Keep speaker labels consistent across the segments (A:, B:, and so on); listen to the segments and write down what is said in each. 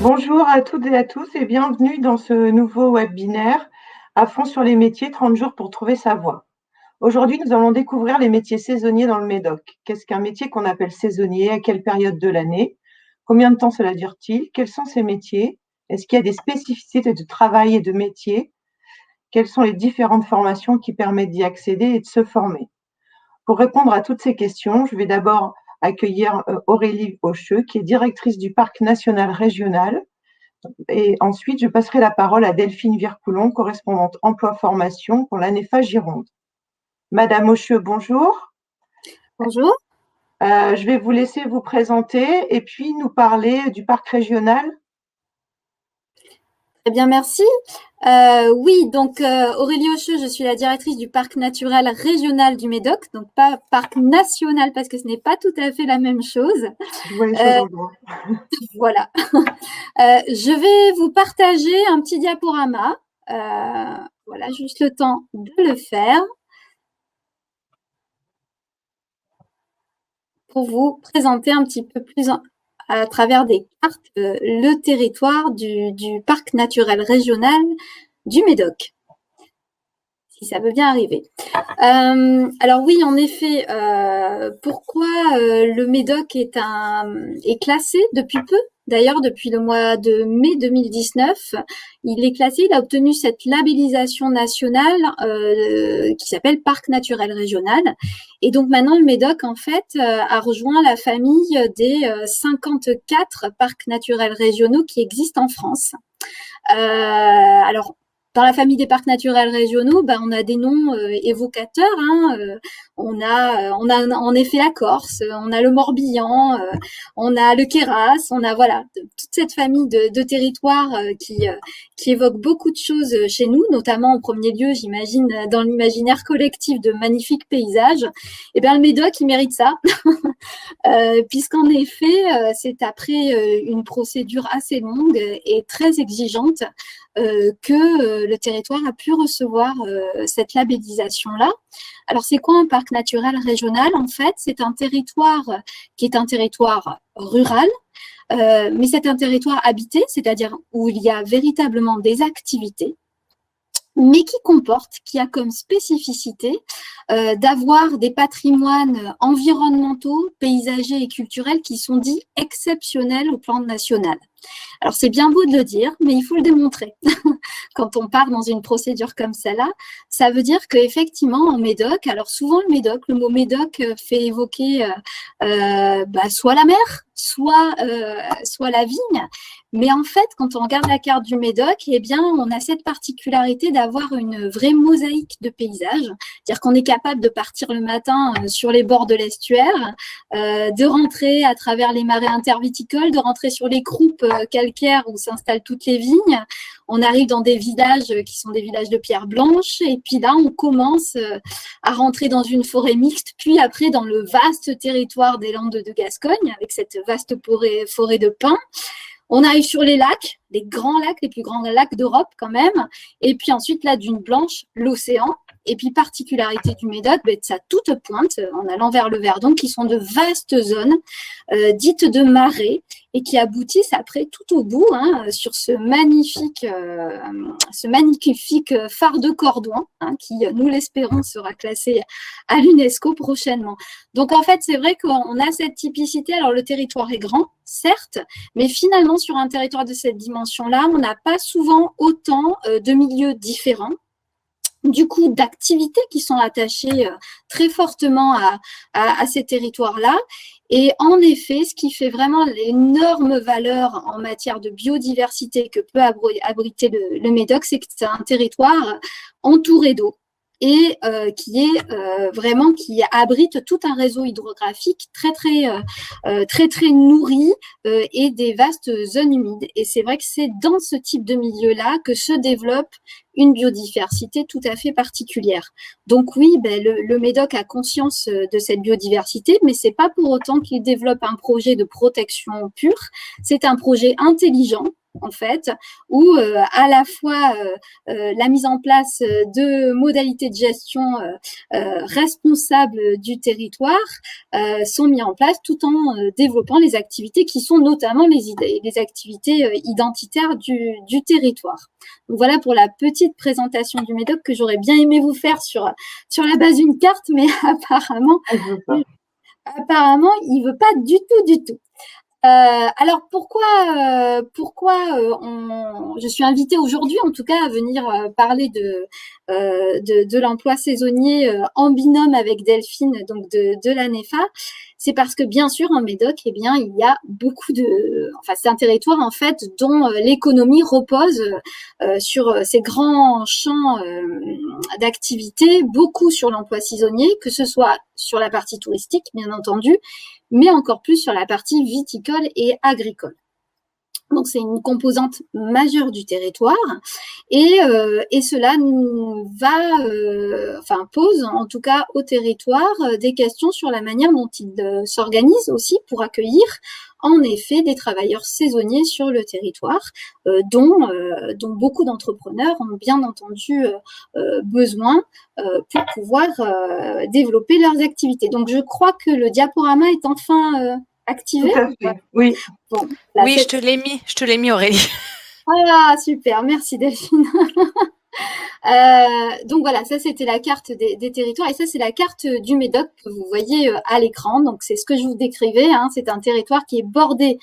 A: Bonjour à toutes et à tous et bienvenue dans ce nouveau webinaire à fond sur les métiers, 30 jours pour trouver sa voie. Aujourd'hui, nous allons découvrir les métiers saisonniers dans le Médoc. Qu'est-ce qu'un métier qu'on appelle saisonnier? À quelle période de l'année? Combien de temps cela dure-t-il? Quels sont ces métiers? Est-ce qu'il y a des spécificités de travail et de métier? Quelles sont les différentes formations qui permettent d'y accéder et de se former? Pour répondre à toutes ces questions, je vais d'abord accueillir Aurélie Aucheux, qui est directrice du Parc national régional. Et ensuite, je passerai la parole à Delphine Vircoulon, correspondante emploi-formation pour l'ANEFA Gironde. Madame Aucheux, bonjour.
B: Bonjour.
A: Je vais vous laisser vous présenter et puis nous parler du parc régional.
B: Très bien, merci. Oui, donc Aurélie Aucheux, je suis la directrice du parc naturel régional du Médoc, donc pas parc national parce que ce n'est pas tout à fait la même chose.
A: Je vois les choses en grand.
B: Voilà. Je vais vous partager un petit diaporama. Voilà, juste le temps de le faire pour vous présenter un petit peu plus à travers des cartes le territoire du parc naturel régional du Médoc. Si ça veut bien arriver. Alors oui, en effet, pourquoi le Médoc est classé depuis peu? D'ailleurs, depuis le mois de mai 2019, il est classé, il a obtenu cette labellisation nationale qui s'appelle Parc naturel régional. Et donc maintenant, le Médoc, en fait, a rejoint la famille des 54 parcs naturels régionaux qui existent en France. Alors, dans la famille des parcs naturels régionaux, on a des noms évocateurs. On a en effet la Corse, on a le Morbihan, on a le Queyras, on a voilà toute cette famille de territoires qui évoquent beaucoup de choses chez nous, notamment en premier lieu, j'imagine, dans l'imaginaire collectif de magnifiques paysages. Et bien le Médoc, il mérite ça, puisqu'en effet, c'est après une procédure assez longue et très exigeante que le territoire a pu recevoir cette labellisation-là. Alors, c'est quoi un parc naturel régional? En fait, c'est un territoire qui est un territoire rural, mais c'est un territoire habité, c'est-à-dire où il y a véritablement des activités, mais qui a comme spécificité d'avoir des patrimoines environnementaux, paysagers et culturels qui sont dits exceptionnels au plan national. Alors, c'est bien beau de le dire, mais il faut le démontrer. Quand on part dans une procédure comme celle-là, ça veut dire qu'effectivement, en Médoc, alors souvent le mot Médoc fait évoquer soit la mer, soit la vigne. Mais en fait, quand on regarde la carte du Médoc, eh bien, on a cette particularité d'avoir une vraie mosaïque de paysages. C'est-à-dire qu'on est capable de partir le matin sur les bords de l'estuaire, de rentrer à travers les marais interviticoles, de rentrer sur les croupes calcaires où s'installent toutes les vignes. On arrive dans des villages qui sont des villages de pierre blanche, et puis là, on commence à rentrer dans une forêt mixte, puis après dans le vaste territoire des Landes de Gascogne, avec cette vaste forêt de pins. On arrive sur les lacs, les grands lacs, les plus grands lacs d'Europe quand même, et puis ensuite, là, d'une blanche, l'océan. Et puis, particularité du Médoc, de sa toute pointe, en allant vers le Verdon, qui sont de vastes zones dites de marais et qui aboutissent après tout au bout sur ce magnifique phare de Cordouan, qui, nous l'espérons, sera classé à l'UNESCO prochainement. Donc, en fait, c'est vrai qu'on a cette typicité. Alors, le territoire est grand, certes, mais finalement, sur un territoire de cette dimension-là, on n'a pas souvent autant de milieux différents, du coup d'activités qui sont attachées très fortement à ces territoires-là. Et en effet, ce qui fait vraiment l'énorme valeur en matière de biodiversité que peut abriter le Médoc, c'est que c'est un territoire entouré d'eau et qui abrite tout un réseau hydrographique très nourri et des vastes zones humides. Et c'est vrai que c'est dans ce type de milieu-là que se développe une biodiversité tout à fait particulière. Donc oui, le Médoc a conscience de cette biodiversité, mais c'est pas pour autant qu'il développe un projet de protection pure. C'est un projet intelligent en fait, où à la fois la mise en place de modalités de gestion responsables du territoire sont mis en place tout en développant les activités qui sont notamment les activités identitaires du territoire. Donc voilà pour la petite présentation du Médoc que j'aurais bien aimé vous faire sur la base d'une carte, mais apparemment, il veut pas du tout. Alors pourquoi je suis invitée aujourd'hui en tout cas à venir parler de l'emploi saisonnier en binôme avec Delphine, donc de l'ANEFA. C'est parce que bien sûr en Médoc, eh bien il y a beaucoup c'est un territoire en fait dont l'économie repose sur ces grands champs d'activité, beaucoup sur l'emploi saisonnier, que ce soit sur la partie touristique bien entendu, mais encore plus sur la partie viticole et agricole. Donc c'est une composante majeure du territoire et cela pose en tout cas au territoire des questions sur la manière dont il s'organise aussi pour accueillir en effet des travailleurs saisonniers sur le territoire, dont beaucoup d'entrepreneurs ont bien entendu besoin pour pouvoir développer leurs activités. Donc je crois que le diaporama est enfin activé.
A: Tout à fait, oui.
B: Bon,
C: oui, je te l'ai mis Aurélie.
B: Ah, super, merci Delphine. Donc voilà, ça c'était la carte des territoires et ça c'est la carte du Médoc que vous voyez à l'écran. Donc c'est ce que je vous décrivais, hein. C'est un territoire qui est bordé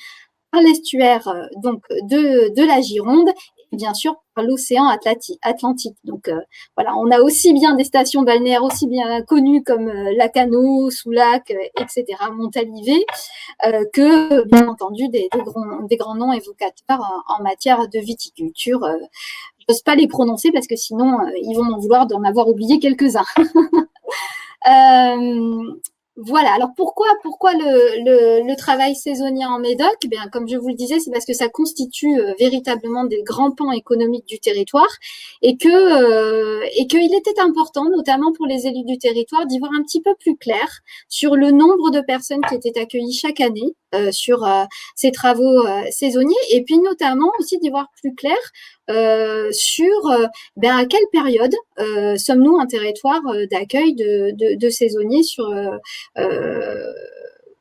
B: par l'estuaire donc de la Gironde et bien sûr par l'océan Atlantique. Donc voilà, on a aussi bien des stations balnéaires aussi bien connues comme Lacanau, Soulac, etc., Montalivet, que bien entendu des grands noms évocateurs en matière de viticulture. J'ose pas les prononcer parce que sinon ils vont m'en vouloir d'en avoir oublié quelques-uns. Voilà. Alors pourquoi le travail saisonnier en Médoc? Bien, comme je vous le disais, c'est parce que ça constitue véritablement des grands pans économiques du territoire et qu'il était important, notamment pour les élus du territoire, d'y voir un petit peu plus clair sur le nombre de personnes qui étaient accueillies chaque année sur ces travaux saisonniers et puis notamment aussi d'y voir plus clair sur à quelle période sommes-nous un territoire d'accueil de saisonniers sur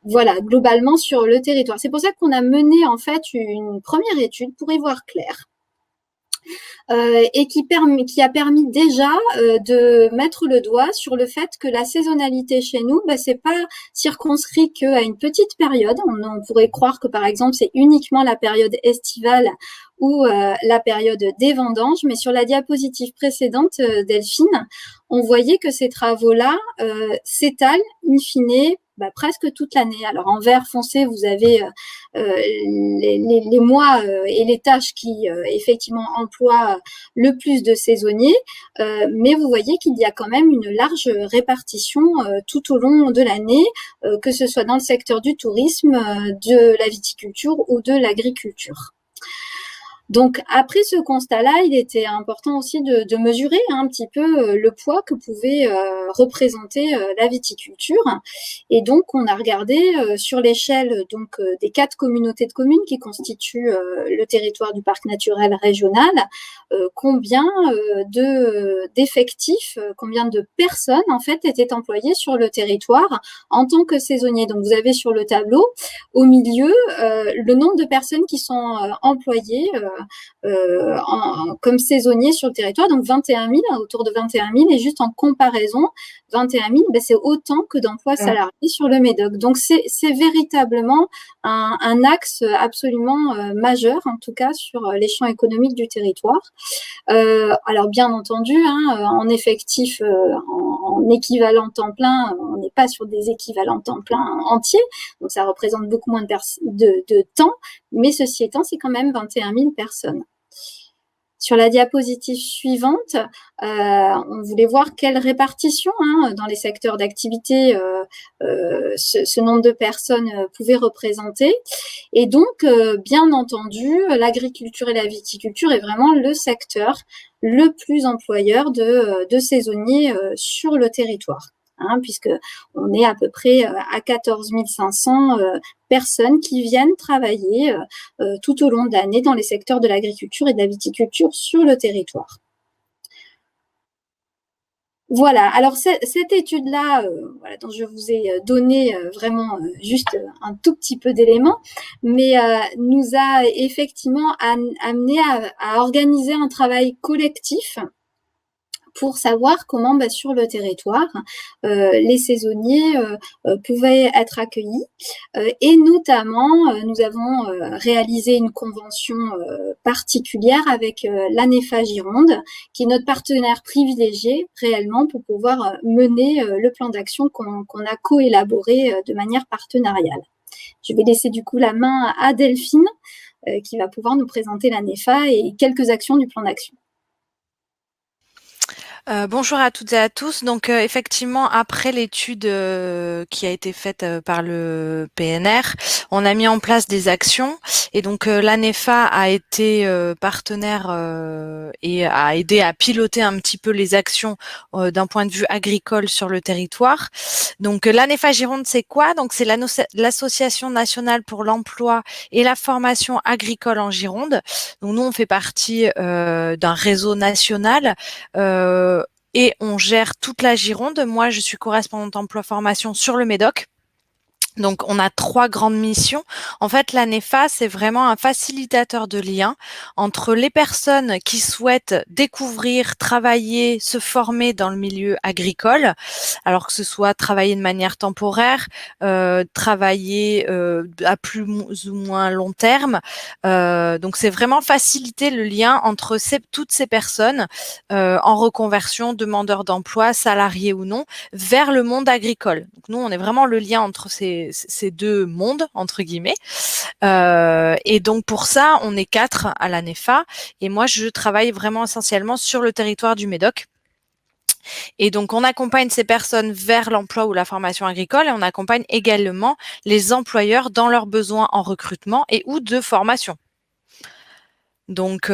B: globalement sur le territoire. C'est pour ça qu'on a mené en fait une première étude pour y voir clair. Et qui a permis déjà de mettre le doigt sur le fait que la saisonnalité chez nous, c'est pas circonscrit qu'à une petite période. On pourrait croire que par exemple c'est uniquement la période estivale ou la période des vendanges, mais sur la diapositive précédente, Delphine, on voyait que ces travaux-là s'étalent in fine presque toute l'année. Alors en vert foncé, vous avez les mois et les tâches qui effectivement emploient le plus de saisonniers, mais vous voyez qu'il y a quand même une large répartition tout au long de l'année, que ce soit dans le secteur du tourisme, de la viticulture ou de l'agriculture. Donc après ce constat-là, il était important aussi de mesurer un petit peu le poids que pouvait représenter la viticulture. Et donc on a regardé sur l'échelle des 4 communautés de communes qui constituent le territoire du parc naturel régional, combien d'effectifs, combien de personnes en fait étaient employées sur le territoire en tant que saisonniers. Donc vous avez sur le tableau au milieu le nombre de personnes qui sont employées comme saisonniers sur le territoire, donc 21 000, autour de 21 000, et juste en comparaison, 21 000, c'est autant que d'emplois salariés sur le Médoc. Donc c'est véritablement un axe absolument majeur, en tout cas sur les champs économiques du territoire. Alors bien entendu, en effectif, en équivalent temps plein, on n'est pas sur des équivalents temps plein entiers, donc ça représente beaucoup moins de temps, mais ceci étant, c'est quand même 21 000 personnes. Sur la diapositive suivante, on voulait voir quelle répartition dans les secteurs d'activité ce nombre de personnes pouvait représenter. Et donc, bien entendu, l'agriculture et la viticulture est vraiment le secteur le plus employeur de saisonniers sur le territoire. Puisque on est à peu près à 14 500 personnes qui viennent travailler tout au long de l'année dans les secteurs de l'agriculture et de la viticulture sur le territoire. Voilà, alors cette étude-là, voilà, dont je vous ai donné vraiment juste un tout petit peu d'éléments, mais nous a effectivement amené à organiser un travail collectif pour savoir comment, sur le territoire, les saisonniers pouvaient être accueillis. Et notamment, nous avons réalisé une convention particulière avec l'ANEFA Gironde, qui est notre partenaire privilégié réellement pour pouvoir mener le plan d'action qu'on a coélaboré de manière partenariale. Je vais laisser du coup la main à Delphine, qui va pouvoir nous présenter l'ANEFA et quelques actions du plan d'action.
C: Bonjour à toutes et à tous. Donc effectivement, après l'étude qui a été faite par le PNR, on a mis en place des actions et donc l'ANEFA a été partenaire et a aidé à piloter un petit peu les actions d'un point de vue agricole sur le territoire. Donc l'ANEFA Gironde, c'est quoi? Donc c'est l'Association nationale pour l'emploi et la formation agricole en Gironde. Donc nous, on fait partie d'un réseau national et on gère toute la Gironde. Moi, je suis correspondante emploi formation sur le Médoc. Donc, on a 3 grandes missions. En fait, l'ANEFA, c'est vraiment un facilitateur de liens entre les personnes qui souhaitent découvrir, travailler, se former dans le milieu agricole, alors que ce soit travailler de manière temporaire, travailler à plus ou moins long terme. Donc, c'est vraiment faciliter le lien entre toutes ces personnes en reconversion, demandeurs d'emploi, salariés ou non, vers le monde agricole. Donc, nous, on est vraiment le lien entre ces 2 mondes, entre guillemets. Et donc, pour ça, on est 4 à l'ANEFA. Et moi, je travaille vraiment essentiellement sur le territoire du Médoc. Et donc, on accompagne ces personnes vers l'emploi ou la formation agricole et on accompagne également les employeurs dans leurs besoins en recrutement et ou de formation. Donc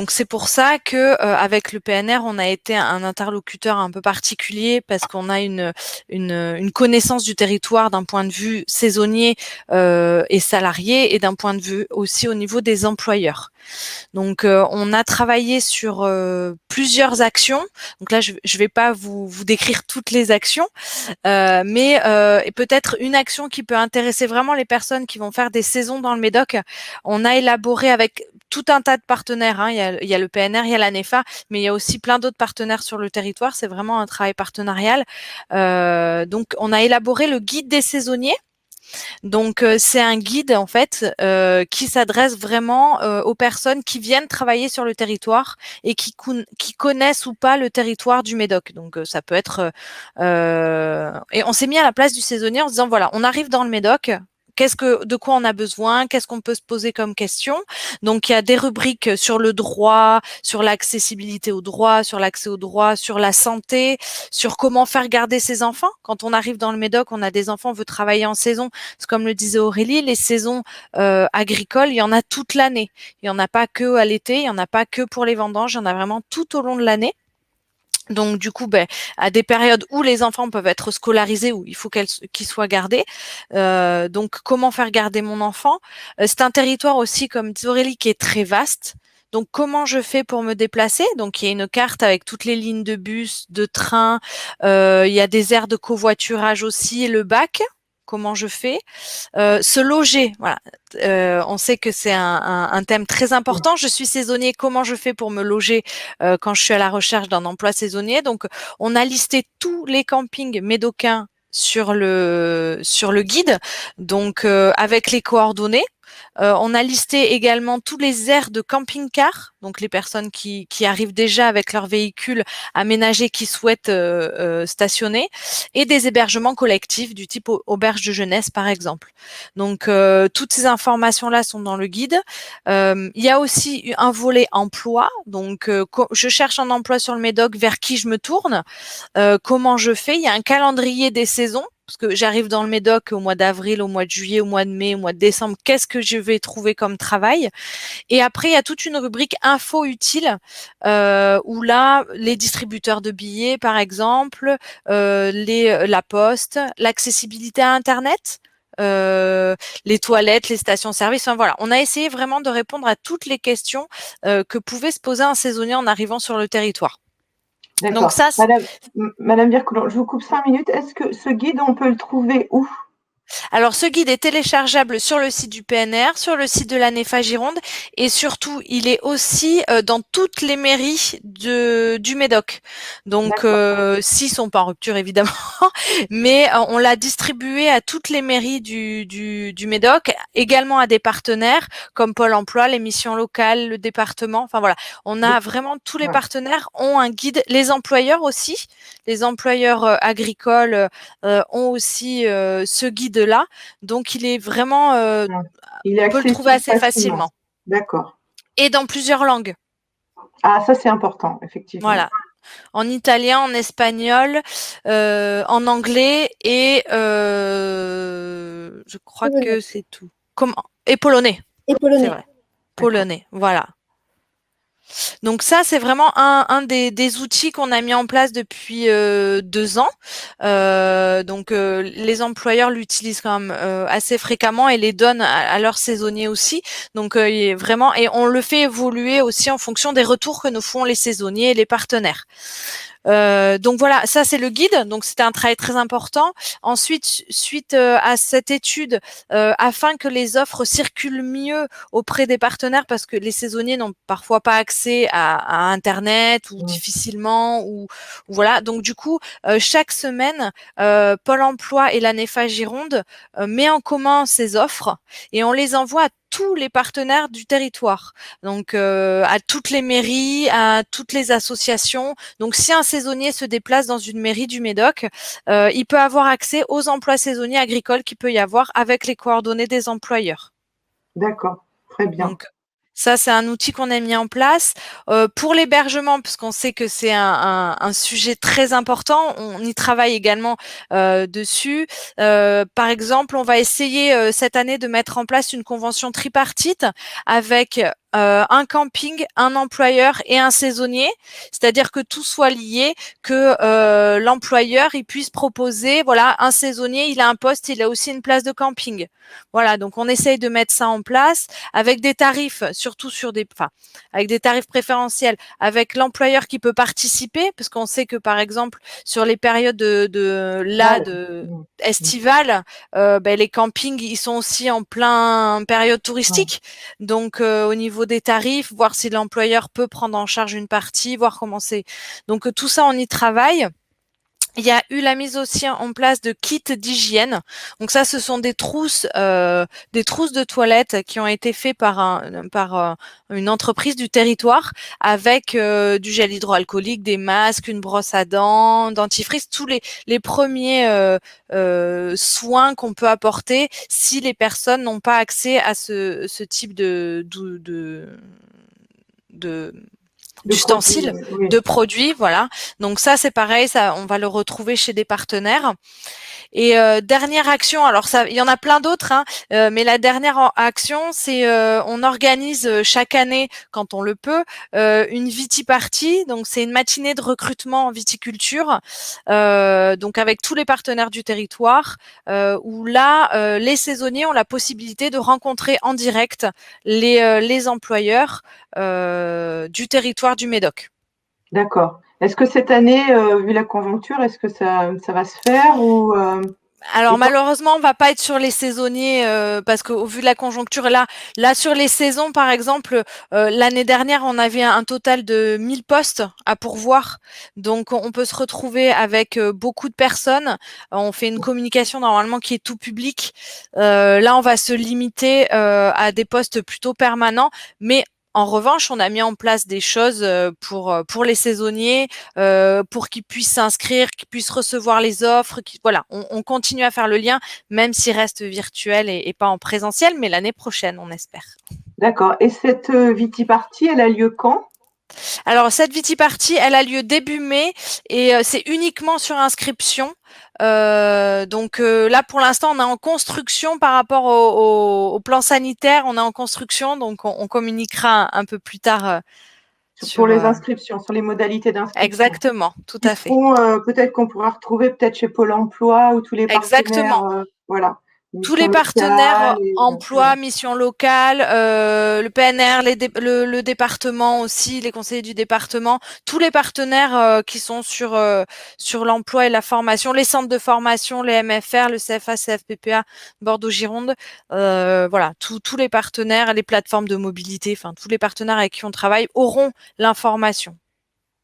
C: c'est pour ça que avec le PNR, on a été un interlocuteur un peu particulier parce qu'on a une connaissance du territoire d'un point de vue saisonnier et salarié et d'un point de vue aussi au niveau des employeurs. Donc on a travaillé sur plusieurs actions. Donc là, je vais pas vous décrire toutes les actions, mais et peut-être une action qui peut intéresser vraiment les personnes qui vont faire des saisons dans le Médoc. On a élaboré avec tout un tas de partenaires. Il y a le PNR, il y a l'ANEFA, mais il y a aussi plein d'autres partenaires sur le territoire. C'est vraiment un travail partenarial. Donc, on a élaboré le guide des saisonniers. Donc, c'est un guide en fait qui s'adresse vraiment aux personnes qui viennent travailler sur le territoire et qui connaissent ou pas le territoire du Médoc. Donc, ça peut être et on s'est mis à la place du saisonnier en se disant voilà, on arrive dans le Médoc. De quoi on a besoin, qu'est-ce qu'on peut se poser comme question. Donc, il y a des rubriques sur le droit, sur l'accessibilité au droit, sur l'accès au droit, sur la santé, sur comment faire garder ses enfants. Quand on arrive dans le Médoc, on a des enfants, on veut travailler en saison. C'est comme le disait Aurélie, les saisons agricoles, il y en a toute l'année. Il n'y en a pas que à l'été, il n'y en a pas que pour les vendanges, il y en a vraiment tout au long de l'année. Donc du coup, à des périodes où les enfants peuvent être scolarisés, où il faut qu'ils soient gardés. Donc comment faire garder mon enfant? C'est un territoire aussi, comme dit Aurélie, qui est très vaste. Donc comment je fais pour me déplacer? Donc il y a une carte avec toutes les lignes de bus, de train. Il y a des aires de covoiturage aussi, et le bac. Comment je fais? Se loger, voilà. On sait que c'est un thème très important. Je suis saisonnier, comment je fais pour me loger quand je suis à la recherche d'un emploi saisonnier? Donc, on a listé tous les campings médocains sur le guide, donc avec les coordonnées. On a listé également tous les aires de camping-car, donc les personnes qui arrivent déjà avec leur véhicule aménagé qui souhaitent stationner, et des hébergements collectifs du type auberge de jeunesse par exemple. Donc toutes ces informations-là sont dans le guide. Il y a aussi un volet emploi, donc je cherche un emploi sur le Médoc, vers qui je me tourne, comment je fais. Il y a un calendrier des saisons, parce que j'arrive dans le Médoc au mois d'avril, au mois de juillet, au mois de mai, au mois de décembre, qu'est-ce que je vais trouver comme travail? Et après, il y a toute une rubrique info utile, où là, les distributeurs de billets, par exemple, la poste, l'accessibilité à Internet, les toilettes, les stations-service. Enfin voilà, on a essayé vraiment de répondre à toutes les questions que pouvait se poser un saisonnier en arrivant sur le territoire. Donc
A: D'accord.
C: ça,
A: Madame Vircoulon, je vous coupe 5 minutes. Est-ce que ce guide, on peut le trouver où?
C: alors ce guide est téléchargeable sur le site du PNR, sur le site de la NEFA Gironde et surtout il est aussi dans toutes les mairies du Médoc. Donc
A: D'accord.
C: s'ils sont pas en rupture évidemment, mais on l'a distribué à toutes les mairies du Médoc, également à des partenaires comme Pôle Emploi, les missions locales, le département. Enfin voilà, on a vraiment tous les
A: Ouais.
C: partenaires ont un guide, les employeurs aussi, les employeurs agricoles ont aussi ce guide-là. Donc, il est vraiment,
A: Ouais. Il est
C: on peut le trouver
A: accessible
C: assez
A: facilement.
C: facilement.
A: D'accord.
C: Et dans plusieurs langues.
A: Ah, ça, c'est important, effectivement.
C: Voilà. En italien, en espagnol, en anglais et je crois
B: Polonais.
C: que c'est tout. Comment? Et polonais,
B: Et
C: c'est
B: polonais.
C: vrai.
A: D'accord.
C: Polonais, voilà. Donc ça, c'est vraiment un des outils qu'on a mis en place depuis 2 ans. Les employeurs l'utilisent quand même assez fréquemment et les donnent à leurs saisonniers aussi. Donc il est vraiment et on le fait évoluer aussi en fonction des retours que nous font les saisonniers et les partenaires. Donc voilà, ça c'est le guide. Donc c'était un travail très important. Ensuite, suite à cette étude, afin que les offres circulent mieux auprès des partenaires, parce que les saisonniers n'ont parfois pas accès à Internet ou
A: Mmh.
C: difficilement ou voilà. Donc du coup, chaque semaine, Pôle Emploi et la NEFA Gironde met en commun ces offres et on les envoie à tous les partenaires du territoire. Donc à toutes les mairies, à toutes les associations. Donc, si un saisonnier se déplace dans une mairie du Médoc, il peut avoir accès aux emplois saisonniers agricoles qu'il peut y avoir avec les coordonnées des employeurs.
A: D'accord. Très bien.
C: Donc, ça, c'est un outil qu'on a mis en place. Pour l'hébergement, puisqu'on sait que c'est un sujet très important, on y travaille également dessus. Par exemple, on va essayer cette année de mettre en place une convention tripartite avec un camping, un employeur et un saisonnier, c'est-à-dire que tout soit lié, que l'employeur il puisse proposer, voilà, un saisonnier, il a un poste, il a aussi une place de camping. Voilà, donc on essaye de mettre ça en place avec des tarifs, surtout avec des tarifs préférentiels, avec l'employeur qui peut participer, parce qu'on sait que par exemple sur les périodes
A: Val.
C: de
A: Mmh. Mmh.
C: estivales, les campings ils sont aussi en plein période
A: Ouais.
C: touristique, donc au niveau des tarifs, voir si l'employeur peut prendre en charge une partie, voir comment c'est. Donc tout ça on y travaille. Il y a eu la mise aussi en place de kits d'hygiène. Donc ça, ce sont des trousses de toilettes qui ont été faits par une entreprise du territoire avec du gel hydroalcoolique, des masques, une brosse à dents, dentifrice, tous les premiers soins qu'on peut apporter si les personnes n'ont pas accès à ce type de
A: De produits,
C: d'ustensiles,
A: oui.
C: de produits, voilà. Donc ça, c'est pareil, ça, on va le retrouver chez des partenaires. Et dernière action, alors ça, il y en a plein d'autres, hein, mais la dernière action, c'est on organise chaque année, quand on le peut, une vitiparty. Donc c'est une matinée de recrutement en viticulture, donc avec tous les partenaires du territoire, où là, les saisonniers ont la possibilité de rencontrer en direct les employeurs du territoire du Médoc.
A: D'accord. Est-ce que cette année, vu la conjoncture, est-ce que ça va se faire ou
C: Alors
A: et quand
C: malheureusement, on va pas être sur les saisonniers parce qu'au vu de la conjoncture là sur les saisons par exemple, l'année dernière, on avait un total de 1000 postes à pourvoir. Donc on peut se retrouver avec beaucoup de personnes. On fait une communication normalement qui est tout public. Là, on va se limiter à des postes plutôt permanents, mais en revanche, on a mis en place des choses pour les saisonniers, pour qu'ils puissent s'inscrire, qu'ils puissent recevoir les offres. Voilà, on continue à faire le lien, même s'il reste virtuel et pas en présentiel, mais l'année prochaine, on espère.
A: d'accord, et cette, Viti-Party, elle a lieu quand?
C: Alors, cette Viti-Party, elle a lieu début mai et c'est uniquement sur inscription. Là, pour l'instant, on est en construction par rapport au plan sanitaire. On est en construction, donc on communiquera un peu plus tard
A: Pour
C: sur.
A: les inscriptions, sur les modalités d'inscription.
C: Exactement, tout
A: Qui
C: à fait.
A: seront, peut-être qu'on pourra retrouver peut-être chez Pôle emploi ou tous les partenaires,
C: Exactement.
A: voilà.
C: Tous les
A: Mission
C: partenaires
A: locale et
C: emploi,
A: voilà.
C: mission locale, le PNR, le département aussi, les conseillers du département, tous les partenaires qui sont sur l'emploi et la formation, les centres de formation, les MFR, le CFA, CFPPA, Bordeaux-Gironde, voilà, tous les partenaires, les plateformes de mobilité, enfin tous les partenaires avec qui on travaille auront l'information.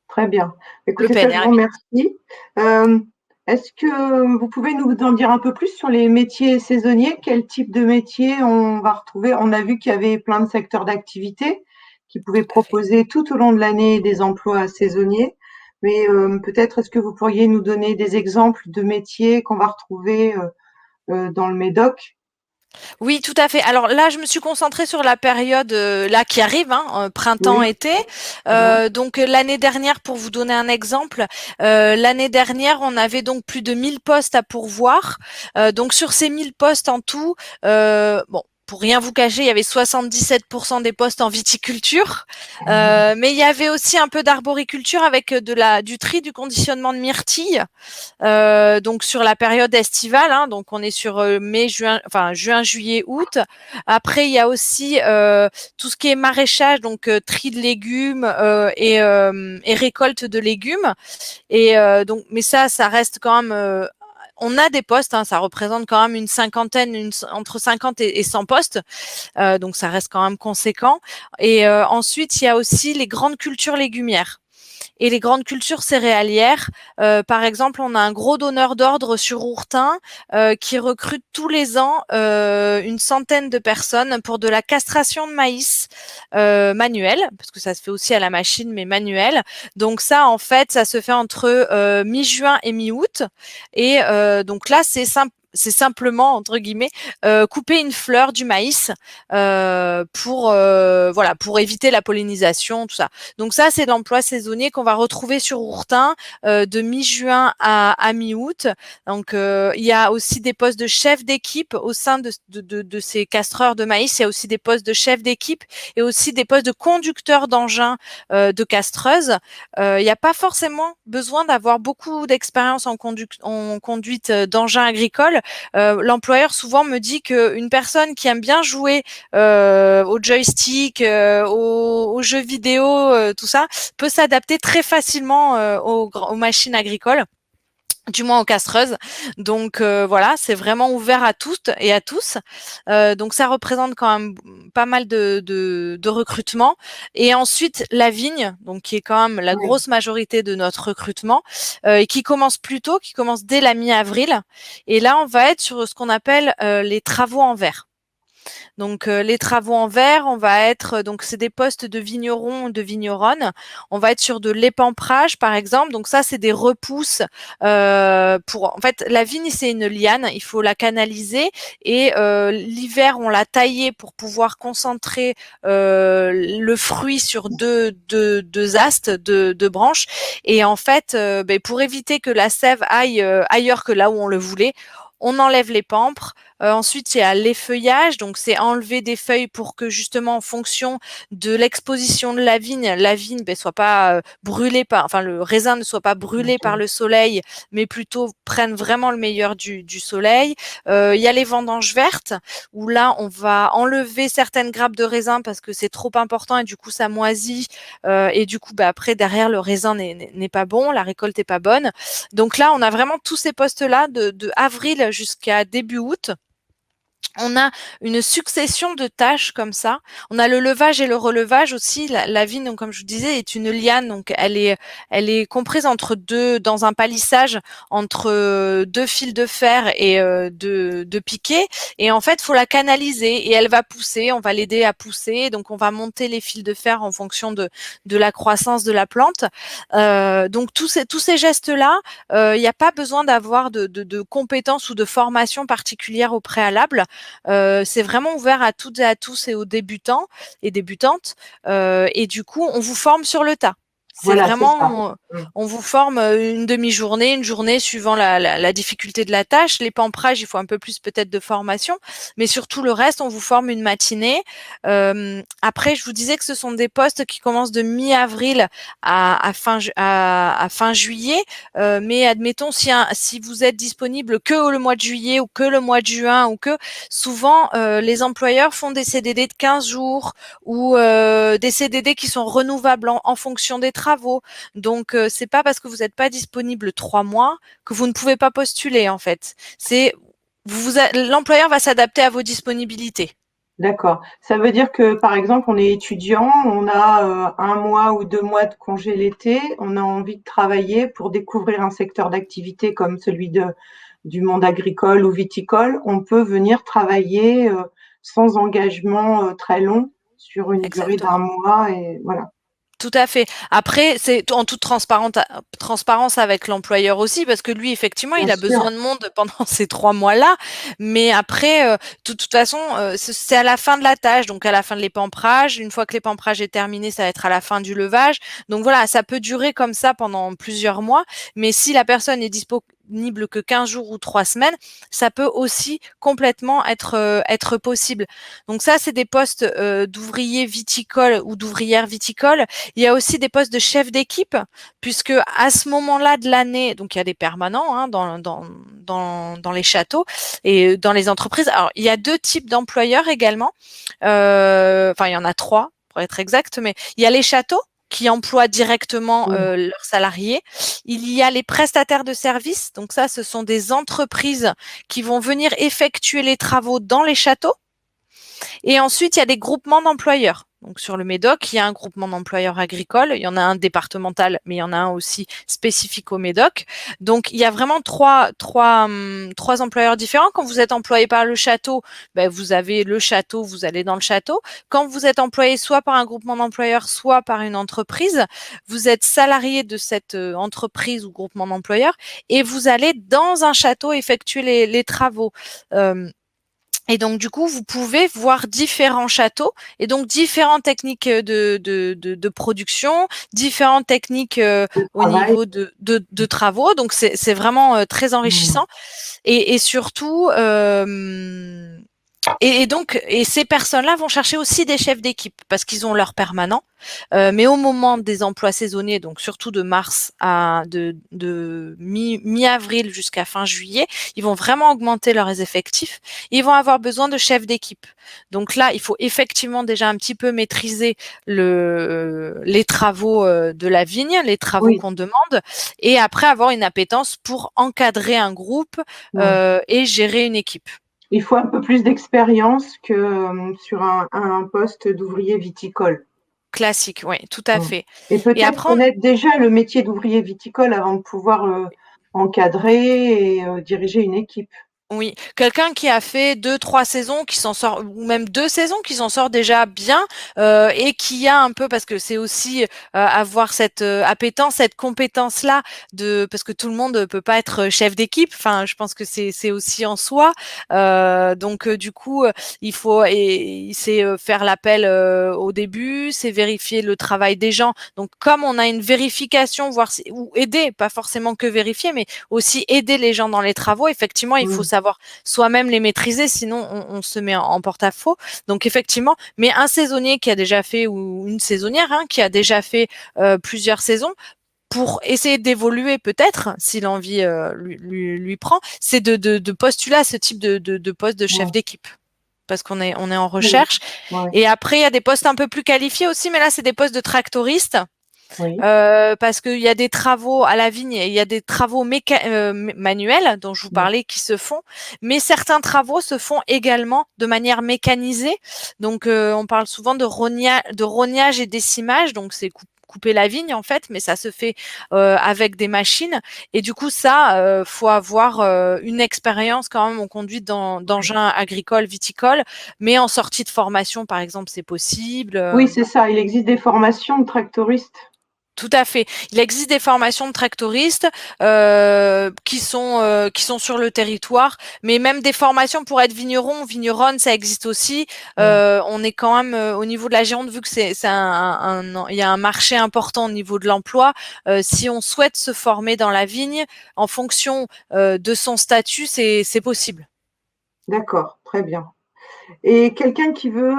A: Très bien.
C: Le
A: Écoutez, ça, je
C: PNR,
A: vous remercie. Est-ce que vous pouvez nous en dire un peu plus sur les métiers saisonniers? Quel type de métier on va retrouver? On a vu qu'il y avait plein de secteurs d'activité qui pouvaient
C: tout à fait.
A: proposer tout au long de l'année des emplois saisonniers. Mais peut-être est-ce que vous pourriez nous donner des exemples de métiers qu'on va retrouver dans le Médoc?
C: Oui, tout à fait. Alors là, je me suis concentrée sur la période là qui arrive, hein,
A: Oui,
C: printemps-été.
A: voilà.
C: Donc l'année dernière, pour vous donner un exemple, l'année dernière, on avait donc plus de 1000 postes à pourvoir. Donc sur ces 1000 postes en tout, bon. Pour rien vous cacher, il y avait 77% des postes en viticulture, mais il y avait aussi un peu d'arboriculture avec du tri, du conditionnement de myrtilles. Donc sur la période estivale, hein, donc on est sur mai, juin, enfin juin, juillet, août. Après, il y a aussi tout ce qui est maraîchage, donc tri de légumes et récolte de légumes. Et donc, mais ça reste quand même. On a des postes, hein, ça représente quand même une cinquantaine, entre 50 et 100 postes, donc ça reste quand même conséquent. Et ensuite, il y a aussi les grandes cultures légumières et les grandes cultures céréalières. Par exemple, on a un gros donneur d'ordre sur Ourtin qui recrute tous les ans une centaine de personnes pour de la castration de maïs manuelle, parce que ça se fait aussi à la machine, mais manuelle. Donc ça, en fait, ça se fait entre mi-juin et mi-août. Et donc là, c'est simplement entre guillemets couper une fleur du maïs voilà, pour éviter la pollinisation, tout ça. Donc ça, c'est de l'emploi saisonnier qu'on va retrouver sur Ourtin de mi-juin à mi-août. Donc il y a aussi des postes de chef d'équipe au sein de ces castreurs de maïs. Il y a aussi des postes de chef d'équipe et aussi des postes de conducteurs d'engins de castreuse. Il n'y a pas forcément besoin d'avoir beaucoup d'expérience en conduite d'engins agricoles. L'employeur souvent me dit qu'une personne qui aime bien jouer au joystick, aux jeux vidéo, tout ça, peut s'adapter très facilement aux machines agricoles, du moins aux castreuses. Donc voilà, c'est vraiment ouvert à toutes et à tous. Donc ça représente quand même pas mal de recrutement. Et ensuite la vigne, donc qui est quand même la
A: Oui.
C: grosse majorité de notre recrutement, et qui commence plus tôt, qui commence dès la mi-avril. Et là, on va être sur ce qu'on appelle les travaux en verre. Donc les travaux en verre, on va être donc c'est des postes de vignerons, de vigneronnes. On va être sur de l'épamprage par exemple. Donc ça c'est des repousses pour en fait la vigne c'est une liane, il faut la canaliser et l'hiver on l'a taillée pour pouvoir concentrer le fruit sur deux astes, deux branches et en fait pour éviter que la sève aille ailleurs que là où on le voulait, on enlève les pampres. Ensuite, il y a l'effeuillage, donc c'est enlever des feuilles pour que justement en fonction de l'exposition de la vigne soit pas brûlée enfin le raisin ne soit pas brûlé par
A: Ok.
C: le soleil, mais plutôt prenne vraiment le meilleur du soleil. Il y a les vendanges vertes où là on va enlever certaines grappes de raisin parce que c'est trop important et du coup ça moisit et du coup après derrière le raisin n'est pas bon, la récolte est pas bonne. Donc là on a vraiment tous ces postes là de avril jusqu'à début août. On a une succession de tâches comme ça. On a le levage et le relevage aussi. La vigne, donc, comme je vous disais, est une liane, donc elle est comprise entre dans un palissage entre deux fils de fer et deux piquets. Et en fait, faut la canaliser et elle va pousser. On va l'aider à pousser. Donc, on va monter les fils de fer en fonction de la croissance de la plante. Donc, tous ces gestes-là, il n'y a pas besoin d'avoir de compétences ou de formation particulière au préalable. C'est vraiment ouvert à toutes et à tous et aux débutants et débutantes. Et du coup, on vous forme sur le tas. C'est
A: Voilà, c'est ça.
C: vraiment, on vous forme une demi-journée, une journée suivant la difficulté de la tâche. Les pamprages, il faut un peu plus peut-être de formation, mais surtout le reste, on vous forme une matinée. Après, je vous disais que ce sont des postes qui commencent de mi-avril à fin juillet. Mais admettons, si vous êtes disponible que le mois de juillet ou que le mois de juin ou que souvent les employeurs font des CDD de 15 jours ou des CDD qui sont renouvelables en fonction des travaux. Donc c'est pas parce que vous n'êtes pas disponible 3 mois que vous ne pouvez pas postuler en fait. L'employeur va s'adapter à vos disponibilités.
A: D'accord. Ça veut dire que, par exemple, on est étudiant, on a 1 mois ou 2 mois de congé l'été, on a envie de travailler pour découvrir un secteur d'activité comme celui du monde agricole ou viticole. On peut venir travailler sans engagement très long sur une durée d'1
C: Exactement.
A: mois et voilà.
C: Tout à fait. Après, c'est en toute transparence avec l'employeur aussi, parce que lui, effectivement,
A: Bien
C: il a
A: sûr.
C: besoin de monde pendant ces 3 mois-là. Mais après, de toute façon, c'est à la fin de la tâche, donc à la fin de l'épamprage. Une fois que l'épamprage est terminé, ça va être à la fin du levage. Donc voilà, ça peut durer comme ça pendant plusieurs mois. Mais si la personne est disponible que 15 jours ou 3 semaines, ça peut aussi complètement être possible. Donc ça, c'est des postes d'ouvriers viticoles ou d'ouvrières viticoles. Il y a aussi des postes de chef d'équipe, puisque à ce moment-là de l'année, donc il y a des permanents hein, dans les châteaux et dans les entreprises. Alors, il y a 2 types d'employeurs également. Enfin, il y en a 3 pour être exact, mais il y a les châteaux qui emploient directement
A: Oui.
C: leurs salariés. Il y a les prestataires de services. Donc ça, ce sont des entreprises qui vont venir effectuer les travaux dans les châteaux. Et ensuite, il y a des groupements d'employeurs. Donc sur le Médoc, il y a un groupement d'employeurs agricoles, il y en a un départemental, mais il y en a un aussi spécifique au Médoc. Donc il y a vraiment trois employeurs différents. Quand vous êtes employé par le château, ben, vous avez le château, vous allez dans le château. Quand vous êtes employé soit par un groupement d'employeurs, soit par une entreprise, vous êtes salarié de cette entreprise ou groupement d'employeurs et vous allez dans un château effectuer les travaux. Et donc, du coup, vous pouvez voir différents châteaux et donc différentes techniques de production, différentes techniques
A: Le
C: au
A: travail.
C: niveau de travaux. Donc, c'est vraiment très
A: Mmh.
C: enrichissant. Et surtout, et ces personnes-là vont chercher aussi des chefs d'équipe parce qu'ils ont leur permanent. Mais au moment des emplois saisonniers, donc surtout de mars à de mi-avril jusqu'à fin juillet, ils vont vraiment augmenter leurs effectifs. Ils vont avoir besoin de chefs d'équipe. Donc là, il faut effectivement déjà un petit peu maîtriser les travaux de la vigne, les travaux
A: Oui.
C: qu'on demande, et après avoir une appétence pour encadrer un groupe
A: Mmh.
C: et gérer une équipe.
A: Il faut un peu plus d'expérience que sur un poste d'ouvrier viticole.
C: Classique, oui, tout à
A: Mmh.
C: fait.
A: Et
C: Et
A: peut-être
C: après,
A: connaître déjà le métier d'ouvrier viticole avant de pouvoir encadrer et diriger une équipe.
C: oui, quelqu'un qui a fait 2-3 saisons, qui s'en sort, ou même 2 saisons, qui s'en sort déjà bien, et qui a un peu, parce que c'est aussi avoir cette appétence, cette compétence-là, parce que tout le monde peut pas être chef d'équipe. Enfin, je pense que c'est aussi en soi. Donc du coup, il faut et c'est faire l'appel au début, c'est vérifier le travail des gens. Donc comme on a une vérification, voir ou aider, pas forcément que vérifier, mais aussi aider les gens dans les travaux. Effectivement, il faut
A: Mmh.
C: savoir soi-même les maîtriser, sinon on se met en porte-à-faux. Donc effectivement, mais un saisonnier qui a déjà fait, ou une saisonnière hein, qui a déjà fait plusieurs saisons, pour essayer d'évoluer peut-être, si l'envie lui prend, c'est de postuler à ce type de poste de chef
A: Ouais.
C: d'équipe. Parce qu'on est en
A: Oui.
C: recherche.
A: Ouais.
C: Et après, il y a des postes un peu plus qualifiés aussi, mais là, c'est des postes de tractoristes.
A: Oui.
C: Parce qu'il y a des travaux à la vigne, il y a des travaux manuels dont je vous
A: Mmh.
C: parlais qui se font, mais certains travaux se font également de manière mécanisée. Donc, on parle souvent de rognage et décimage, donc c'est couper la vigne en fait, mais ça se fait avec des machines. Et du coup, ça, faut avoir une expérience quand même en conduite d'engins agricoles, viticoles, mais en sortie de formation, par exemple, c'est possible.
A: Oui, c'est ça. Il existe des formations de tractoristes.
C: Tout à fait. Il existe des formations de tractoristes qui sont sur le territoire, mais même des formations pour être vigneron, vigneronne, ça existe aussi. On est quand même au niveau de la Gironde, vu que il y a un marché important au niveau de l'emploi. Si on souhaite se former dans la vigne, en fonction de son statut, c'est possible.
A: D'accord, très bien. Et quelqu'un qui veut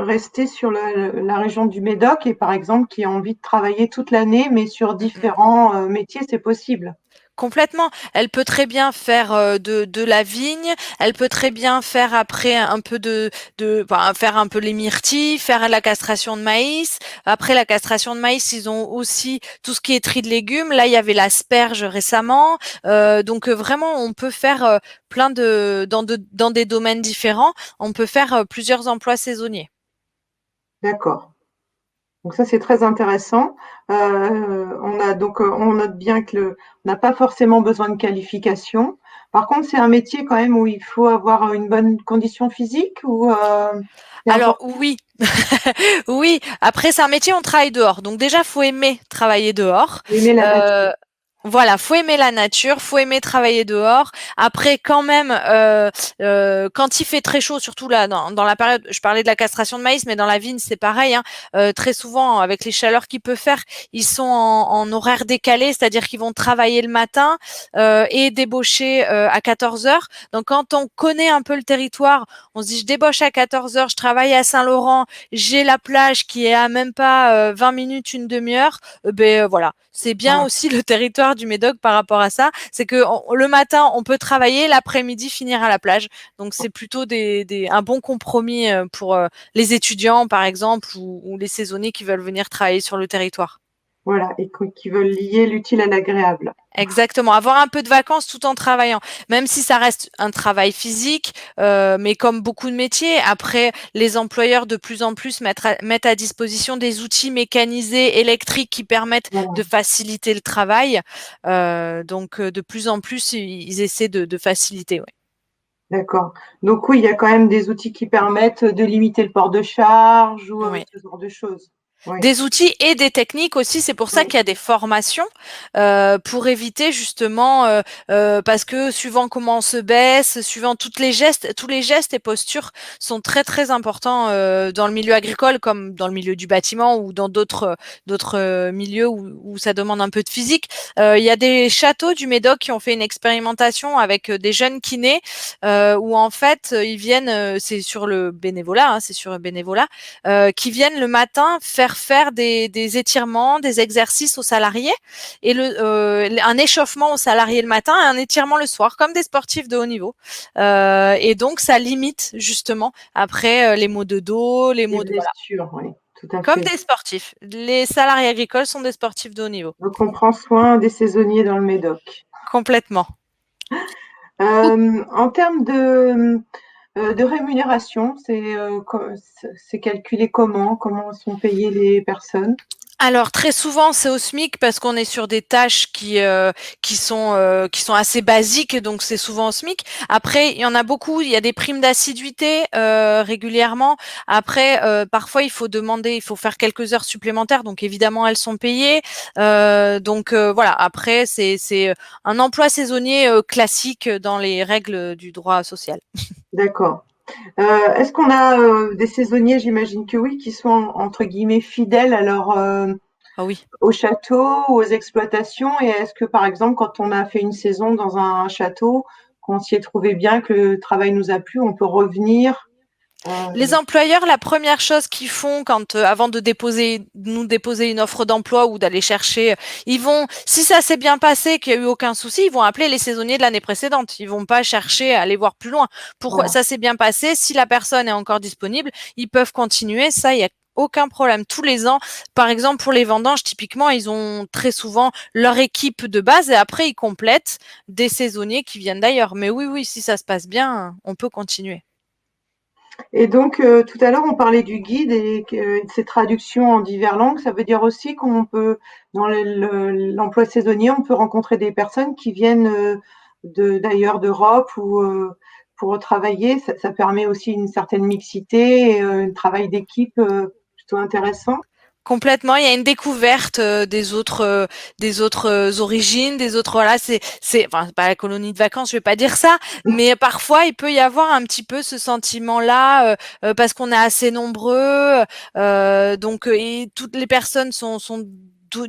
A: rester sur la région du Médoc et par exemple qui a envie de travailler toute l'année mais sur
C: Mm, mm.
A: différents métiers, c'est possible.
C: Complètement. Elle peut très bien faire de la vigne. Elle peut très bien faire après un peu enfin, faire un peu les myrtilles, faire la castration de maïs. Après la castration de maïs, ils ont aussi tout ce qui est tri de légumes. Là, il y avait l'asperge récemment. Donc vraiment, on peut faire plein dans des domaines différents. On peut faire plusieurs emplois saisonniers.
A: D'accord. Donc ça, c'est très intéressant. On note bien on n'a pas forcément besoin de qualification. Par contre, c'est un métier quand même où il faut avoir une bonne condition physique ou c'est
C: Alors
A: important
C: oui, oui. Après, c'est un métier, on travaille dehors. Donc déjà, faut aimer travailler dehors.
A: d'aimer la nature.
C: Euh, voilà, faut aimer la nature, faut aimer travailler dehors. Après, quand même, quand il fait très chaud, surtout là dans la période, je parlais de la castration de maïs, mais dans la vigne c'est pareil. Hein, très souvent, avec les chaleurs qu'il peut faire, ils sont en horaire décalé, c'est-à-dire qu'ils vont travailler le matin et débaucher à 14 heures. Donc, quand on connaît un peu le territoire, on se dit je débauche à 14 heures, je travaille à Saint-Laurent, j'ai la plage qui est à même pas 20 minutes, une demi-heure. Voilà, c'est bien
A: Voilà.
C: aussi le territoire du Médoc par rapport à ça. C'est que le matin, on peut travailler, l'après-midi, finir à la plage. Donc, c'est plutôt un bon compromis pour les étudiants, par exemple, ou les saisonniers qui veulent venir travailler sur le territoire.
A: Voilà, et qui veulent lier l'utile à l'agréable.
C: Exactement, avoir un peu de vacances tout en travaillant, même si ça reste un travail physique, mais comme beaucoup de métiers, après les employeurs de plus en plus mettent à disposition des outils mécanisés électriques qui permettent
A: Voilà,
C: de faciliter le travail. Donc de plus en plus, ils essaient de faciliter. Ouais.
A: d'accord. Donc oui, il y a quand même des outils qui permettent de limiter le port de charge ou
C: Ouais.
A: ce genre de choses. Oui,
C: Des outils et des techniques aussi. C'est pour ça
A: oui,
C: qu'il y a des formations pour éviter justement, parce que suivant comment on se baisse, suivant tous les gestes et postures sont très très importants dans le milieu agricole comme dans le milieu du bâtiment ou dans d'autres milieux où ça demande un peu de physique. Il y a des châteaux du Médoc qui ont fait une expérimentation avec des jeunes kinés où en fait ils viennent, c'est sur le bénévolat, hein, c'est sur le bénévolat qui viennent le matin faire des étirements, des exercices aux salariés et un échauffement aux salariés le matin et un étirement le soir, comme des sportifs de haut niveau. Et donc, ça limite justement après les maux de dos, les
A: des
C: maux de... Voilà.
A: blessures, oui, tout à
C: Comme
A: fait.
C: des sportifs. Les salariés agricoles sont des sportifs de haut niveau.
A: Donc on prend soin des saisonniers dans le Médoc.
C: Complètement.
A: En termes de rémunération, c'est calculé comment? Comment sont payées les personnes?
C: Alors très souvent c'est au SMIC parce qu'on est sur des tâches qui sont assez basiques donc c'est souvent au SMIC. Après il y en a beaucoup, il y a des primes d'assiduité régulièrement. Après parfois il faut faire quelques heures supplémentaires donc évidemment elles sont payées. Voilà, après c'est un emploi saisonnier classique dans les règles du droit social.
A: D'accord. Est-ce qu'on a des saisonniers, j'imagine que oui, qui sont entre guillemets fidèles à
C: Ah oui.
A: au château ou aux exploitations? Et est-ce que par exemple, quand on a fait une saison dans un château, qu'on s'y est trouvé bien, que le travail nous a plu, on peut revenir?
C: Les employeurs, la première chose qu'ils font quand, avant de nous déposer une offre d'emploi ou d'aller chercher, ils vont, si ça s'est bien passé, qu'il y a eu aucun souci, ils vont appeler les saisonniers de l'année précédente. Ils vont pas chercher à aller voir plus loin. Pourquoi
A: Voilà.
C: ça s'est bien passé? Si la personne est encore disponible, ils peuvent continuer. Ça, il y a aucun problème. Tous les ans, par exemple, pour les vendanges, typiquement, ils ont très souvent leur équipe de base et après, ils complètent des saisonniers qui viennent d'ailleurs. Mais oui, oui, si ça se passe bien, on peut continuer.
A: Et donc, tout à l'heure, on parlait du guide et de ses traductions en diverses langues. Ça veut dire aussi qu'on peut, dans l'emploi saisonnier, on peut rencontrer des personnes qui viennent d'ailleurs d'Europe ou pour travailler. Ça permet aussi une certaine mixité et un travail d'équipe plutôt intéressant.
C: Complètement, il y a une découverte des autres origines, des autres voilà, c'est enfin c'est pas la colonie de vacances, je vais pas dire ça, mais parfois il peut y avoir un petit peu ce sentiment-là parce qu'on est assez nombreux, donc et toutes les personnes sont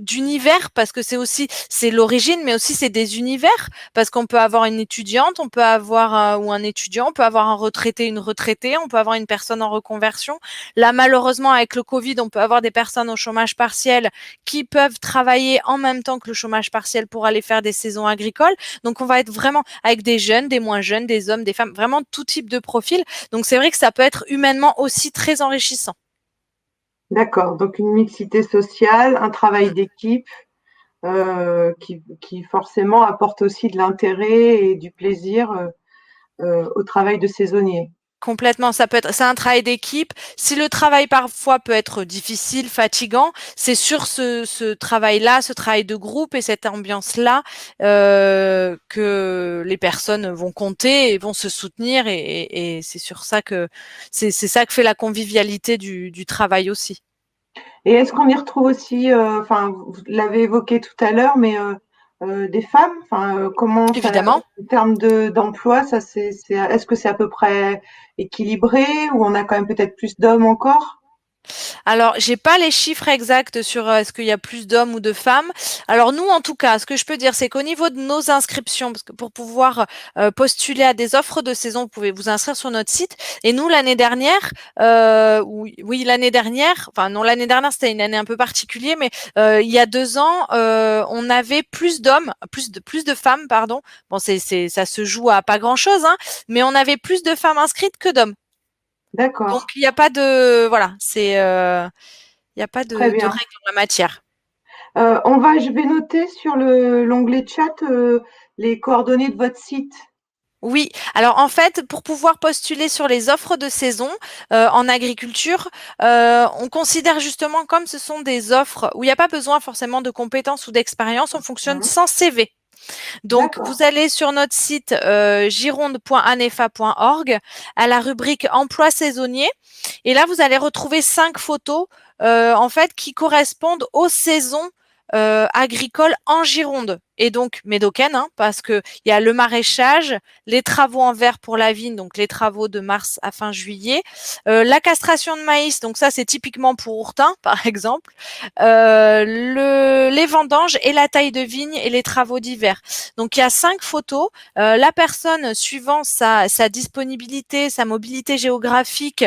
C: d'univers parce que c'est l'origine mais aussi c'est des univers parce qu'on peut avoir une étudiante, on peut avoir ou un étudiant, on peut avoir un retraité, une retraitée, on peut avoir une personne en reconversion. Là, malheureusement, avec le Covid, on peut avoir des personnes au chômage partiel qui peuvent travailler en même temps que le chômage partiel pour aller faire des saisons agricoles. Donc, on va être vraiment avec des jeunes, des moins jeunes, des hommes, des femmes, vraiment tout type de profil. Donc, c'est vrai que ça peut être humainement aussi très enrichissant.
A: D'accord, donc une mixité sociale, un travail d'équipe qui forcément apporte aussi de l'intérêt et du plaisir au travail de saisonnier.
C: Complètement, c'est un travail d'équipe. Si le travail parfois peut être difficile, fatigant, c'est sur ce travail-là, ce travail de groupe et cette ambiance-là que les personnes vont compter et vont se soutenir et c'est sur ça que c'est ça que fait la convivialité du travail aussi.
A: Et est-ce qu'on y retrouve aussi, enfin, vous l'avez évoqué tout à l'heure, mais des femmes, enfin, comment ça,
C: Évidemment.
A: en termes d'emploi, ça est-ce que c'est à peu près équilibré ou on a quand même peut-être plus d'hommes encore?
C: Alors, j'ai pas les chiffres exacts sur est-ce qu'il y a plus d'hommes ou de femmes. Alors nous, en tout cas, ce que je peux dire, c'est qu'au niveau de nos inscriptions, parce que pour pouvoir postuler à des offres de saison, vous pouvez vous inscrire sur notre site. Et nous, l'année dernière, oui, l'année dernière, enfin non, l'année dernière, c'était une année un peu particulière, mais il y a 2 ans, on avait plus d'hommes, plus de femmes, pardon. Bon, ça se joue à pas grand-chose, hein, mais on avait plus de femmes inscrites que d'hommes. Donc
A: D'accord,
C: il n'y a pas de voilà, il y a pas
A: très
C: de
A: bien.
C: règles en la matière.
A: Je vais noter sur l'onglet chat les coordonnées de votre site.
C: Oui, alors en fait, pour pouvoir postuler sur les offres de saison en agriculture, on considère justement comme ce sont des offres où il n'y a pas besoin forcément de compétences ou d'expérience, on fonctionne
A: Mhm.
C: sans CV. Donc,
A: D'accord,
C: vous allez sur notre site gironde.anefa.org à la rubrique emploi saisonnier et là, vous allez retrouver 5 photos en fait qui correspondent aux saisons agricoles en Gironde et donc médocaine, hein, parce que il y a le maraîchage, les travaux en verre pour la vigne, donc les travaux de mars à fin juillet, la castration de maïs, donc ça c'est typiquement pour Ourtin par exemple, les vendanges et la taille de vigne et les travaux d'hiver. Donc il y a 5 photos. La personne, suivant sa disponibilité, sa mobilité géographique,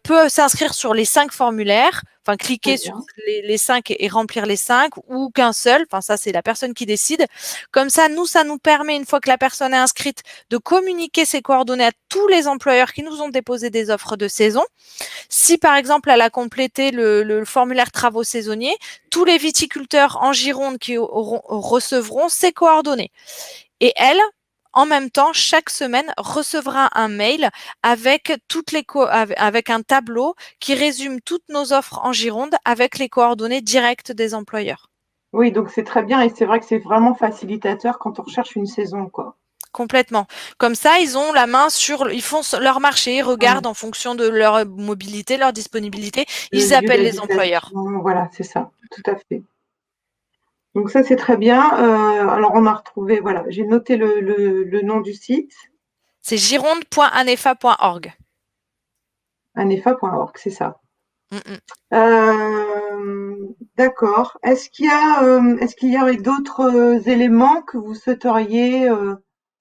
C: peut s'inscrire sur les 5 formulaires. Enfin,
A: très
C: cliquer sur
A: bien.
C: les 5 et remplir les 5 ou qu'un seul. Enfin, ça, c'est la personne qui décide. Comme ça, ça nous permet, une fois que la personne est inscrite, de communiquer ses coordonnées à tous les employeurs qui nous ont déposé des offres de saison. Si par exemple elle a complété le formulaire travaux saisonniers, tous les viticulteurs en Gironde qui recevront ces coordonnées. Et elle, en même temps, chaque semaine recevra un mail avec avec un tableau qui résume toutes nos offres en Gironde avec les coordonnées directes des employeurs.
A: Oui, donc c'est très bien et c'est vrai que c'est vraiment facilitateur quand on recherche une saison, quoi.
C: Complètement. Comme ça, ils ont la main sur, ils font leur marché, ils regardent
A: Mm.
C: en fonction de leur mobilité, leur disponibilité,
A: Le
C: ils
A: lieu
C: appellent les employeurs.
A: d'habitation, voilà, c'est ça, tout à fait. Donc ça, c'est très bien. Alors on a retrouvé, voilà, j'ai noté le nom du site,
C: C'est gironde.anefa.org.
A: anefa.org, c'est ça.
C: Mm, mm.
A: D'accord. Est-ce qu'il y aurait d'autres éléments que vous souhaiteriez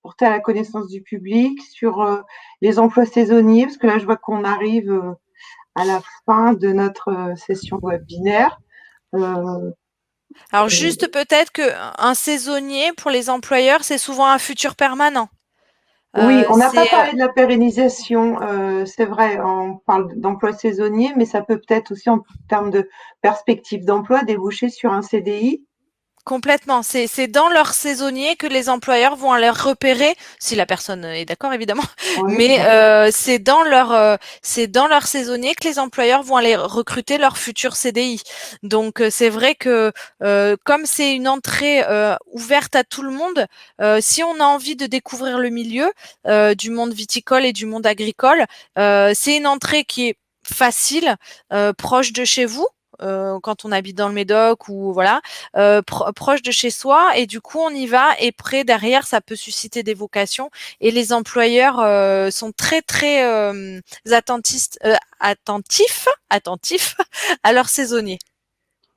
A: porter à la connaissance du public sur les emplois saisonniers? Parce que là, je vois qu'on arrive à la fin de notre session webinaire. Euh,
C: Alors
A: euh,
C: juste peut-être que un saisonnier pour les employeurs, c'est souvent un futur permanent.
A: oui, on n'a pas
C: C'est
A: parlé de la pérennisation, c'est vrai, on parle d'emploi saisonnier, mais ça peut peut-être aussi en termes de perspective d'emploi déboucher sur un CDI.
C: complètement. C'est dans leur saisonnier que les employeurs vont les repérer, si la personne est d'accord évidemment.
A: Oui,
C: Mais
A: oui,
C: c'est dans leur saisonnier que les employeurs vont aller recruter leur futur CDI. Donc c'est vrai que comme c'est une entrée ouverte à tout le monde, si on a envie de découvrir le milieu du monde viticole et du monde agricole, c'est une entrée qui est facile, proche de chez vous. quand on habite dans le Médoc ou voilà, proche de chez soi, et du coup on y va, et près derrière ça peut susciter des vocations, et les employeurs sont très très attentifs à leurs saisonniers.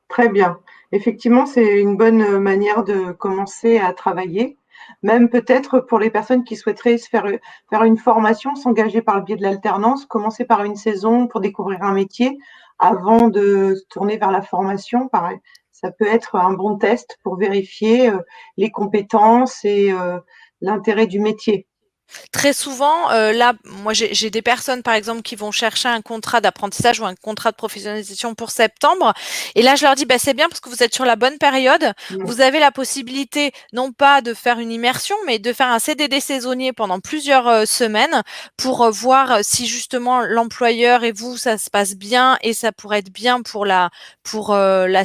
A: Très bien. Effectivement, c'est une bonne manière de commencer à travailler. Même peut-être pour les personnes qui souhaiteraient faire une formation, s'engager par le biais de l'alternance, commencer par une saison pour découvrir un métier avant de se tourner vers la formation. Pareil, ça peut être un bon test pour vérifier les compétences et l'intérêt du métier.
C: Très souvent, là, moi, j'ai des personnes, par exemple, qui vont chercher un contrat d'apprentissage ou un contrat de professionnalisation pour septembre. Et là, je leur dis, bah, c'est bien parce que vous êtes sur la bonne période.
A: Mm.
C: Vous avez la possibilité, non pas de faire une immersion, mais de faire un CDD saisonnier pendant plusieurs semaines pour voir si justement l'employeur et vous, ça se passe bien, et ça pourrait être bien pour la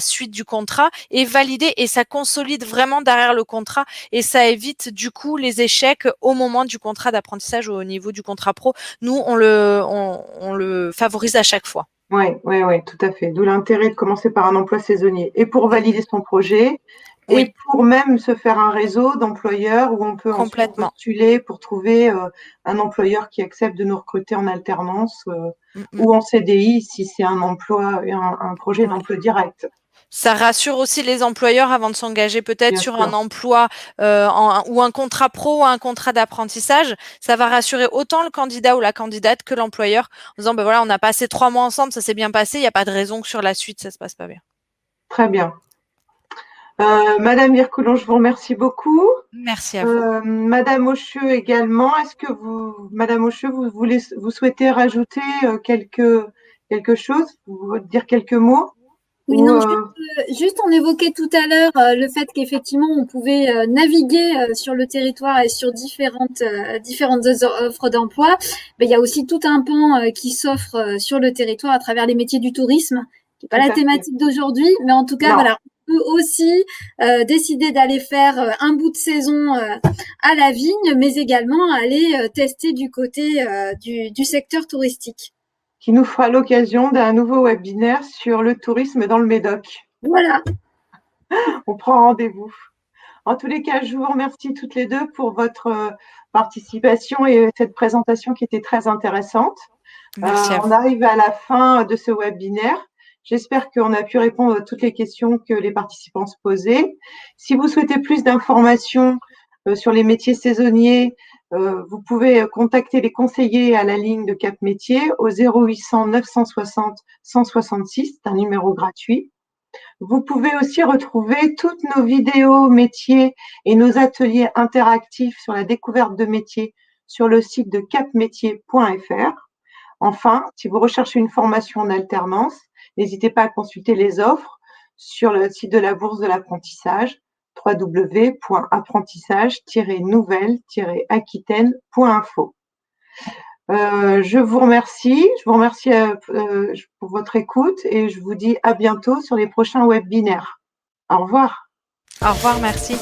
C: suite du contrat, et valider, et ça consolide vraiment derrière le contrat, et ça évite du coup les échecs au moment du contrat d'apprentissage ou au niveau du contrat pro. Nous, on le favorise à chaque fois.
A: Oui, oui, oui, tout à fait. D'où l'intérêt de commencer par un emploi saisonnier. Et pour valider son projet,
C: Oui,
A: et pour même se faire un réseau d'employeurs où on peut ensuite
C: complètement.
A: postuler pour trouver un employeur qui accepte de nous recruter en alternance
C: Mm, mm.
A: ou en CDI si c'est un emploi, un projet
C: Ouais.
A: d'emploi direct,
C: Ça rassure aussi les employeurs avant de s'engager peut-être
A: bien
C: sur un
A: sûr.
C: emploi ou un contrat pro ou un contrat d'apprentissage. Ça va rassurer autant le candidat ou la candidate que l'employeur en disant, ben voilà, on a passé 3 mois ensemble, ça s'est bien passé, il n'y a pas de raison que sur la suite, ça se passe pas bien.
A: Très bien. Madame Vircoulon, je vous remercie beaucoup.
C: Merci à vous.
A: Madame Aucheux également. Est-ce que Madame Aucheux, vous souhaitez rajouter quelque chose, dire quelques mots
B: Oui,
A: ou
B: non, juste on évoquait tout à l'heure le fait qu'effectivement on pouvait naviguer sur le territoire et sur différentes offres d'emploi. Ben, il y a aussi tout un pan qui s'offre sur le territoire à travers les métiers du tourisme, qui n'est pas
A: tout
B: la
A: à fait.
B: thématique d'aujourd'hui, mais en tout cas,
A: Non,
B: voilà, on peut aussi décider d'aller faire un bout de saison à la vigne, mais également aller tester du côté du secteur touristique.
A: qui nous fera l'occasion d'un nouveau webinaire sur le tourisme dans le Médoc.
B: Voilà.
A: On prend rendez-vous. En tous les cas, je vous remercie toutes les deux pour votre participation et cette présentation qui était très intéressante.
C: Merci à
A: On
C: vous.
A: arrive à la fin de ce webinaire. J'espère qu'on a pu répondre à toutes les questions que les participants se posaient. Si vous souhaitez plus d'informations sur les métiers saisonniers, vous pouvez contacter les conseillers à la ligne de Cap Métiers au 0800 960 166, c'est un numéro gratuit. Vous pouvez aussi retrouver toutes nos vidéos métiers et nos ateliers interactifs sur la découverte de métiers sur le site de capmétiers.fr. Enfin, si vous recherchez une formation en alternance, n'hésitez pas à consulter les offres sur le site de la Bourse de l'apprentissage, www.apprentissage-nouvelle-aquitaine.info. Je vous remercie pour votre écoute et je vous dis à bientôt sur les prochains webinaires. Au revoir.
C: Au revoir, merci.